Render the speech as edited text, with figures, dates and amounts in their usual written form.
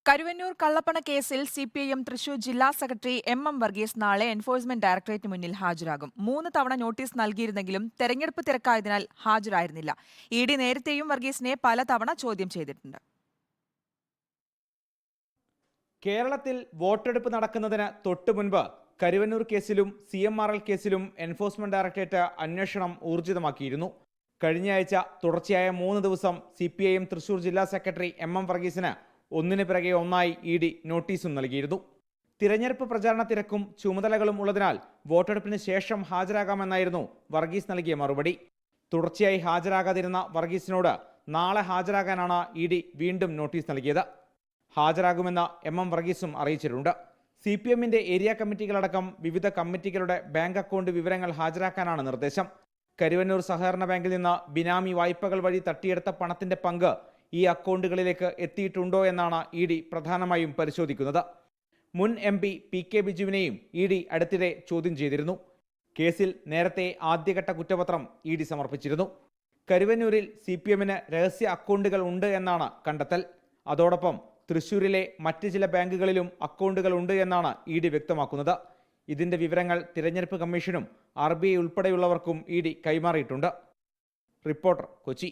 കരുവന്നൂർ കള്ളപ്പണ കേസിൽ സിപിഐഎം തൃശൂർ ജില്ലാ സെക്രട്ടറി എം വർഗീസ് നാളെ എൻഫോഴ്സ്മെന്റ് ഡയറക്ടറേറ്റിന് മുന്നിൽ ഹാജരാകും. 3 തവണ നോട്ടീസ് നൽകിയിരുന്നെങ്കിലും തെരഞ്ഞെടുപ്പ് തിരക്കായതിനാൽ ഹാജരായിരുന്നില്ല. ഇഡി നേരത്തെയും വർഗീസിനെ പലതവണ ചോദ്യം ചെയ്തിട്ടുണ്ട്. കേരളത്തിൽ വോട്ടെടുപ്പ് നടക്കുന്നതിന് തൊട്ടുമുൻപ് കരുവന്നൂർ കേസിലും CMRL കേസിലും എൻഫോഴ്സ്മെന്റ് ഡയറക്ടറേറ്റ് അന്വേഷണം ഊർജിതമാക്കിയിരുന്നു. കഴിഞ്ഞയാഴ്ച തുടർച്ചയായ 3 ദിവസം സിപിഐഎം തൃശൂർ ജില്ലാ സെക്രട്ടറി എം വർഗീസിന് ഒന്നിനു പിറകെ ഒന്നായി ഇഡി നോട്ടീസും നൽകിയിരുന്നു. തിരഞ്ഞെടുപ്പ് പ്രചാരണ തിരക്കും ചുമതലകളും ഉള്ളതിനാൽ വോട്ടെടുപ്പിന് ശേഷം ഹാജരാകാമെന്നായിരുന്നു വർഗീസ് നൽകിയ മറുപടി. തുടർച്ചയായി ഹാജരാകാതിരുന്ന വർഗീസിനോട് നാളെ ഹാജരാകാനാണ് ഇഡി വീണ്ടും നോട്ടീസ് നൽകിയത്. ഹാജരാകുമെന്ന് എം വർഗീസും അറിയിച്ചിട്ടുണ്ട്. CPMന്റെ ഏരിയ കമ്മിറ്റികളടക്കം വിവിധ കമ്മിറ്റികളുടെ ബാങ്ക് അക്കൗണ്ട് വിവരങ്ങൾ ഹാജരാക്കാനാണ് നിർദ്ദേശം. കരുവന്നൂർ സഹകരണ ബാങ്കിൽ നിന്ന് ബിനാമി വായ്പകൾ വഴി തട്ടിയെടുത്ത പണത്തിന്റെ പങ്ക് ഈ അക്കൗണ്ടുകളിലേക്ക് എത്തിയിട്ടുണ്ടോ എന്നാണ് ഇഡി പ്രധാനമായും പരിശോധിക്കുന്നത്. മുൻ MP PK ബിജുവിനെയും ഇഡി അടുത്തിടെ ചോദ്യം ചെയ്തിരുന്നു. കേസിൽ നേരത്തെ ആദ്യഘട്ട കുറ്റപത്രം ഇഡി സമർപ്പിച്ചിരുന്നു. കരുവന്നൂരിൽ CPMന് രഹസ്യ അക്കൗണ്ടുകൾ ഉണ്ട് എന്നാണ് കണ്ടെത്തൽ. അതോടൊപ്പം തൃശൂരിലെ മറ്റ് ചില ബാങ്കുകളിലും അക്കൗണ്ടുകൾ ഉണ്ട് എന്നാണ് ഇഡി വ്യക്തമാക്കുന്നത്. ഇതിന്റെ വിവരങ്ങൾ തിരഞ്ഞെടുപ്പ് കമ്മീഷനും RBI ഉൾപ്പെടെയുള്ളവർക്കും ഇഡി കൈമാറിയിട്ടുണ്ട്. റിപ്പോർട്ടർ, കൊച്ചി.